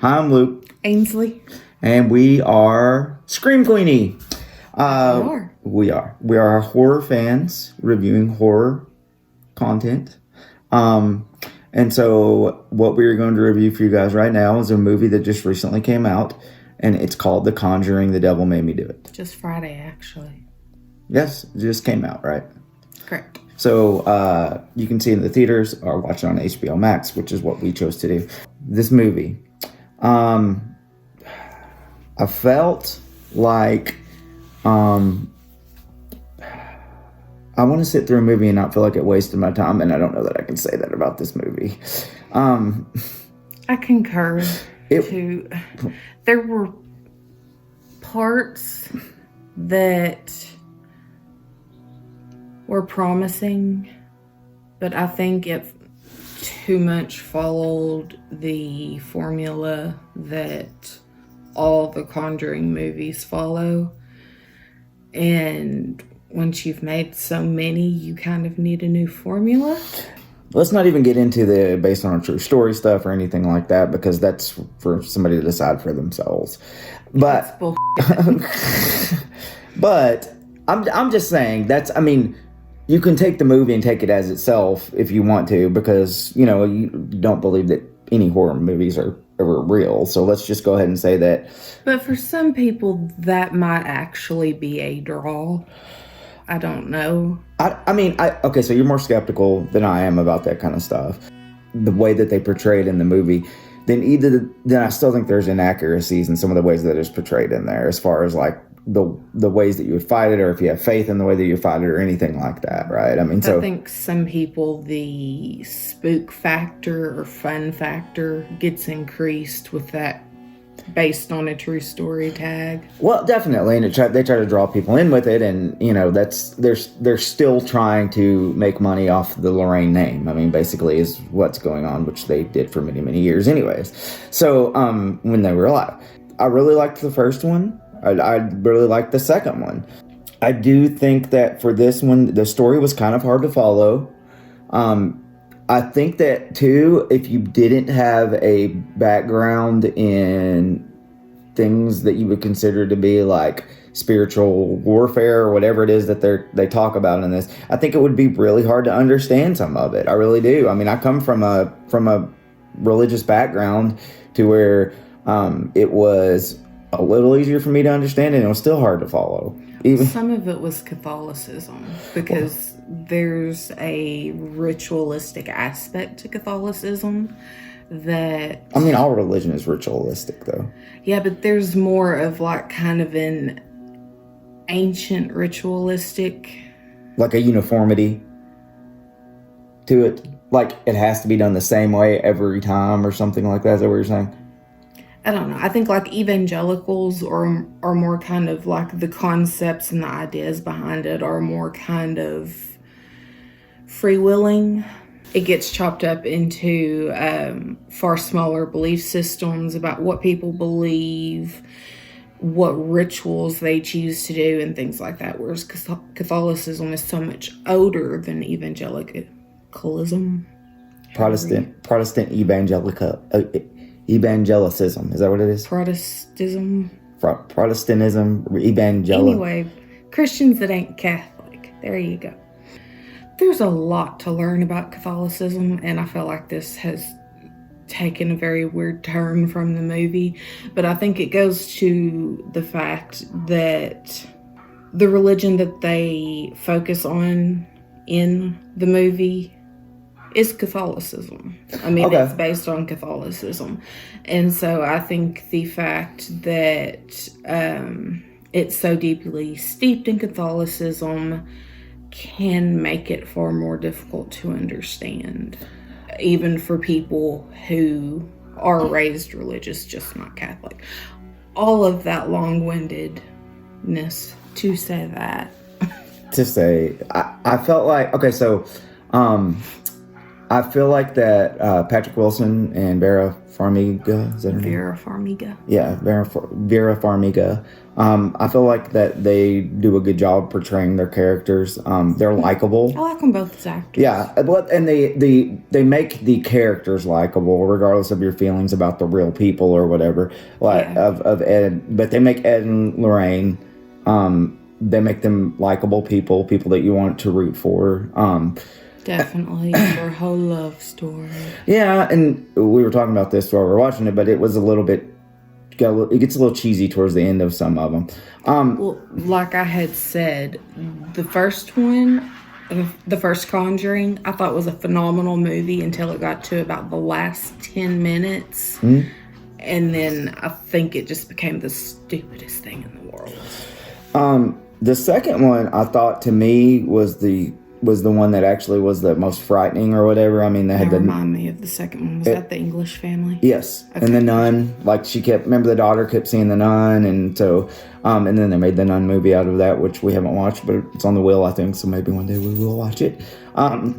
Hi, I'm Luke. Ainsley. And we are Scream Queenie. We are horror fans reviewing horror content. And so what we're going to review for you guys right now is a movie that just recently came out, and it's called The Conjuring, The Devil Made Me Do It. Just Friday, actually. Yes, it just came out, right? Correct. So you can see it in the theaters or watch it on HBO Max, which is what we chose to do. This movie, I felt like I want to sit through a movie and not feel like it wasted my time, and I don't know that I can say that about this movie. I concur. There were parts that were promising, but I think it too much followed the formula that all the Conjuring movies follow. And once you've made so many, you kind of need a new formula. Let's not even get into the based on a true story stuff or anything like that, because that's for somebody to decide for themselves. But but I'm just saying you can take the movie and take it as itself if you want to, because you don't believe that any horror movies are ever real. So let's just go ahead and say that. But for some people, that might actually be a draw. I don't know. Okay, so you're more skeptical than I am about that kind of stuff. The way that they portray it in the movie, then I still think there's inaccuracies in some of the ways that it's portrayed in there, as far as like the ways that you would fight it, or if you have faith in the way that you fight it, or anything like that, right? I think some people, the spook factor or fun factor gets increased with that based on a true story tag. Well, definitely, and they try to draw people in with it, and they're still trying to make money off the Lorraine name. Basically, is what's going on, which they did for many, many years, anyways. So, when they were alive, I really liked the first one. I really liked the second one. I do think that for this one, the story was kind of hard to follow. I think that, too, if you didn't have a background in things that you would consider to be like spiritual warfare or whatever it is that they talk about in this, I think it would be really hard to understand some of it. I really do. I come from a religious background to where it was a little easier for me to understand, and it was still hard to follow. Some of it was Catholicism, because there's a ritualistic aspect to Catholicism that... all religion is ritualistic, though. Yeah, but there's more of like kind of an ancient ritualistic... Like a uniformity to it. Like it has to be done the same way every time or something like that. Is that what you're saying? I don't know. I think like evangelicals are more kind of like the concepts and the ideas behind it are more kind of free-willing. It gets chopped up into far smaller belief systems about what people believe, what rituals they choose to do, and things like that. Whereas Catholicism is so much older than evangelicalism. Protestant evangelicism. Is that what it is? Protestantism. Anyway, Christians that ain't Catholic. There you go. There's a lot to learn about Catholicism, and I feel like this has taken a very weird turn from the movie. But I think it goes to the fact that the religion that they focus on in the movie is Catholicism. Okay. It's based on Catholicism. And so I think the fact that it's so deeply steeped in Catholicism can make it far more difficult to understand, even for people who are raised religious, just not Catholic. All of that long-windedness to say that. I felt like, okay, so I feel like that Patrick Wilson and Vera Farmiga, is that her name? Vera Farmiga. Yeah, Vera Farmiga. I feel like that they do a good job portraying their characters. They're likable. I like them both as actors. Yeah, and they make the characters likable regardless of your feelings about the real people or whatever. Of Ed, but they make Ed and Lorraine. They make them likable people that you want to root for. Definitely their whole love story. Yeah, and we were talking about this while we were watching it, but it was a little bit. It gets a little cheesy towards the end of some of them. Well, like I had said, the first one, the first Conjuring, I thought was a phenomenal movie until it got to about the last 10 minutes. Mm-hmm. And then I think it just became the stupidest thing in the world. The second one, I thought, to me, was the one that actually was the most frightening or whatever. I mean, they had remind me of the second one. Was that the English Family? Yes. Okay. And the nun, like remember the daughter kept seeing the nun, and so, and then they made the Nun movie out of that, which we haven't watched, but it's on the wheel, I think, so maybe one day we will watch it.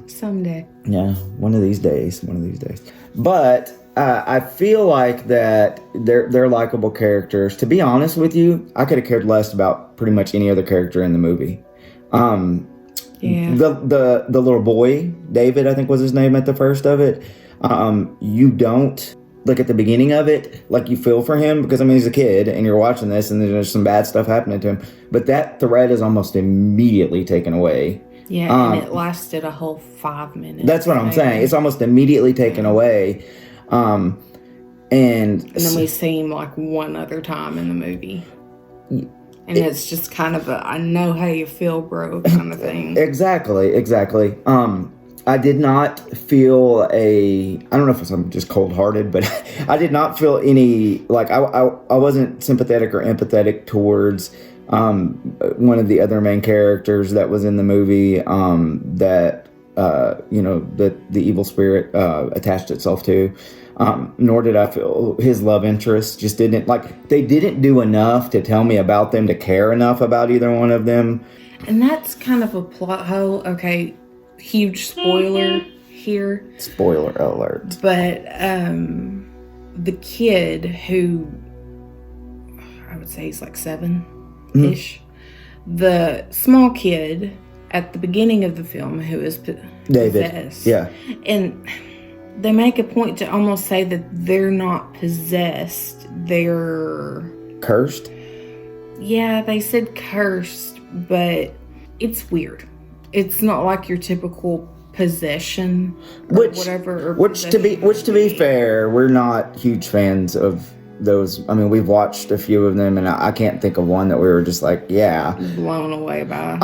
Someday. Yeah, one of these days. But I feel like that they're likable characters. To be honest with you, I could have cared less about pretty much any other character in the movie. Yeah. The little boy, David, I think was his name at the first of it. You don't, like at the beginning of it, like you feel for him because, I mean, he's a kid and you're watching this and there's some bad stuff happening to him. But that thread is almost immediately taken away. Yeah, and it lasted a whole 5 minutes. That's what I'm saying. It's almost immediately taken away. And then we see him like one other time in the movie. And it's just kind of a, I know how you feel, bro, kind of thing. Exactly. I did not feel I don't know if I'm just cold-hearted, but I did not feel any, like, I wasn't sympathetic or empathetic towards one of the other main characters that was in the movie that the evil spirit attached itself to. Nor did I feel his love interest. Just didn't, like, they didn't do enough to tell me about them to care enough about either one of them. And that's kind of a plot hole. Okay, huge spoiler here. Spoiler alert. But the kid who, I would say he's like 7-ish, the small kid at the beginning of the film who is David. Possessed. Yeah. And they make a point to almost say that they're not possessed. They're cursed? Yeah, they said cursed, but it's weird. It's not like your typical possession or whatever. Which to be fair, we're not huge fans of those. I mean, we've watched a few of them, and I can't think of one that we were just like, yeah, blown away by.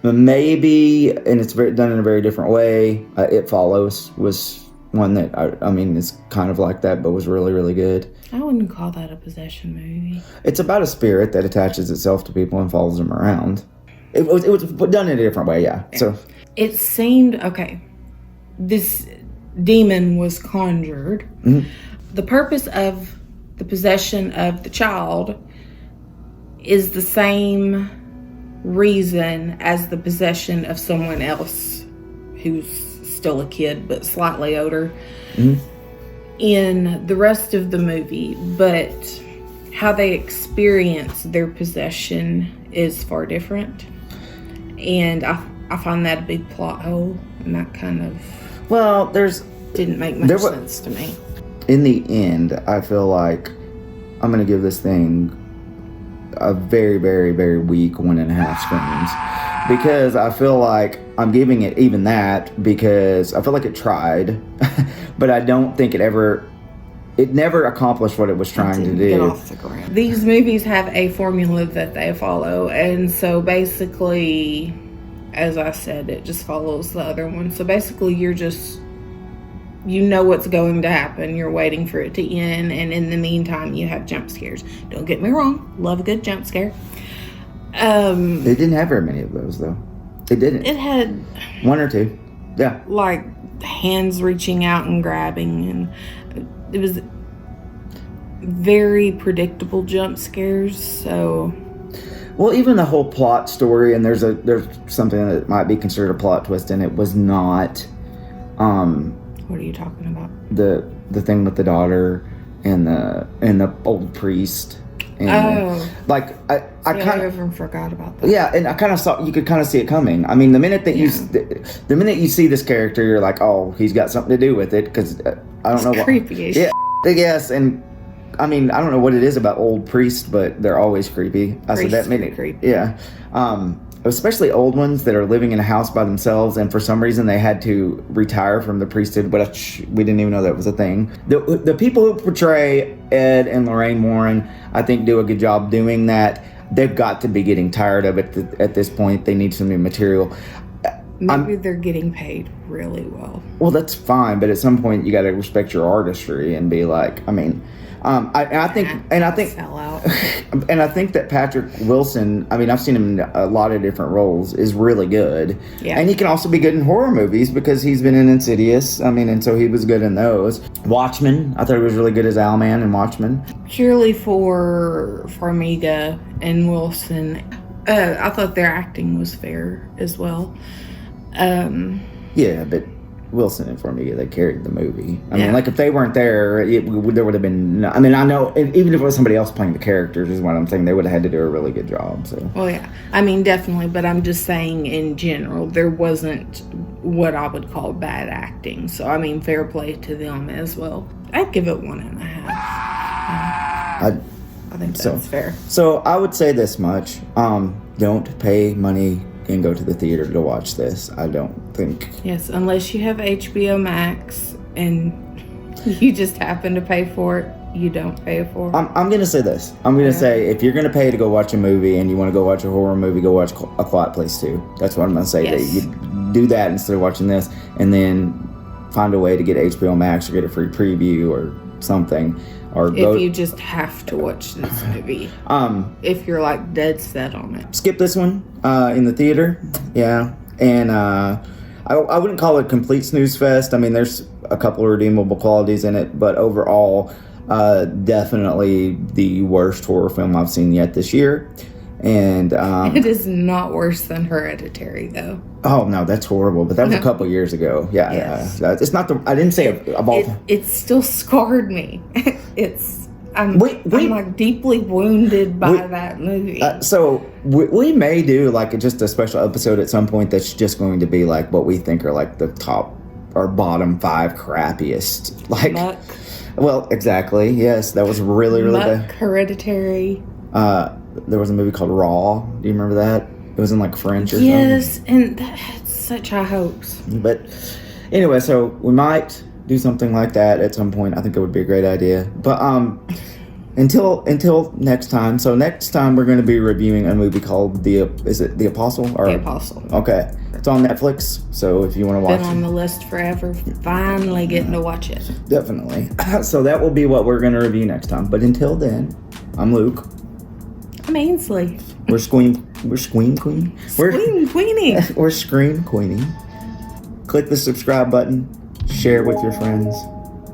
Maybe, and it's done in a very different way. It Follows was one that I mean is kind of like that, but was really, really good. I wouldn't call that a possession movie. It's about a spirit that attaches itself to people and follows them around. It was done in a different way, yeah. So it seemed okay. This demon was conjured. Mm-hmm. The purpose of the possession of the child is the same reason as the possession of someone else who's still a kid but slightly older in the rest of the movie, but how they experience their possession is far different, and I find that a big plot hole, and that kind of didn't make much sense to me. In the end, I feel like I'm gonna give this thing a very, very, very weak 1.5 screams, because I feel like I'm giving it even that because I feel like it tried, but I don't think it never accomplished what it was trying to do. Get off the ground. These movies have a formula that they follow, and so basically, as I said, it just follows the other one. So basically, you know what's going to happen. You're waiting for it to end, and in the meantime, you have jump scares. Don't get me wrong, love a good jump scare. They didn't have very many of those, though. They didn't. It had 1 or 2. Yeah. Like hands reaching out and grabbing, and it was very predictable jump scares. So, well, even the whole plot story, and there's something that might be considered a plot twist, and it was not. What are you talking about? The thing with the daughter and the old priest. And like I kind of even forgot about that. Yeah, and I kind of saw, you could kind of see it coming. I mean, the minute you see this character, you're like, oh, he's got something to do with it, because I don't know what. Creepy. Yeah, yes, and I mean, I don't know what it is about old priests, but they're always creepy. I said that minute. Creepy. Yeah, especially old ones that are living in a house by themselves, and for some reason they had to retire from the priesthood, but we didn't even know that was a thing. The people who portray Ed and Lorraine Warren, I think, do a good job doing that. They've got to be getting tired of it at this point. They need some new material. Maybe they're getting paid really well. Well, that's fine, but at some point you got to respect your artistry and be like, I mean, I think sell out. And I think that Patrick Wilson, I mean, I've seen him in a lot of different roles, is really good. Yeah. And he can also be good in horror movies because he's been in Insidious. I mean, and so he was good in those. Watchmen, I thought he was really good as Owlman in Watchmen. Purely for Farmiga and Wilson, I thought their acting was fair as well. Yeah, but Wilson and Farmiga, they carried the movie. I mean, like, if they weren't there, there would have been... I mean, I know, even if it was somebody else playing the characters, is what I'm saying, they would have had to do a really good job, so... Well, yeah. I mean, definitely, but I'm just saying, in general, there wasn't what I would call bad acting. So, I mean, fair play to them as well. I'd give it 1.5. I think that's fair. So, I would say this much. Don't pay money and go to the theater to watch this. I don't think. Yes, unless you have HBO Max and you just happen to pay for it, you don't pay for it. I'm going to say this. I'm going to say, if you're going to pay to go watch a movie and you want to go watch a horror movie, go watch A Quiet Place 2. That's what I'm going to say. Yes. You do that instead of watching this, and then find a way to get HBO Max or get a free preview or something. Or if you just have to watch this movie. If you're like dead set on it. Skip this one in the theater. Yeah. And I wouldn't call it a complete snooze fest. I mean, there's a couple of redeemable qualities in it, but overall, definitely the worst horror film I've seen yet this year. And it is not worse than Hereditary, though. Oh no, that's horrible. But that was a couple years ago. Yeah, yes. Yeah. It's not the. I didn't say it still scarred me. I'm like deeply wounded by that movie. So we may do like just a special episode at some point that's just going to be like what we think are like the top or bottom 5 crappiest. Like, Muck. Well, exactly. Yes, that was really bad. Hereditary. There was a movie called Raw. Do you remember that? It was in like French or something. Yes, and that had such high hopes. But anyway, so we might do something like that at some point. I think that would be a great idea. But until next time. So next time we're going to be reviewing a movie called The Apostle? Or, The Apostle. Okay. It's on Netflix, so if you want to watch it. Been on the list forever. Finally getting to watch it. Definitely. So that will be what we're going to review next time. But until then, I'm Luke. I'm Ainsley. We're Scream Queenie. Scream Queenie. We're Scream Queenie. Click the subscribe button, share with your friends,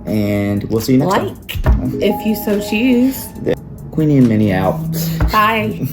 and we'll see you next time. If you so choose. Queenie and Minnie out. Bye.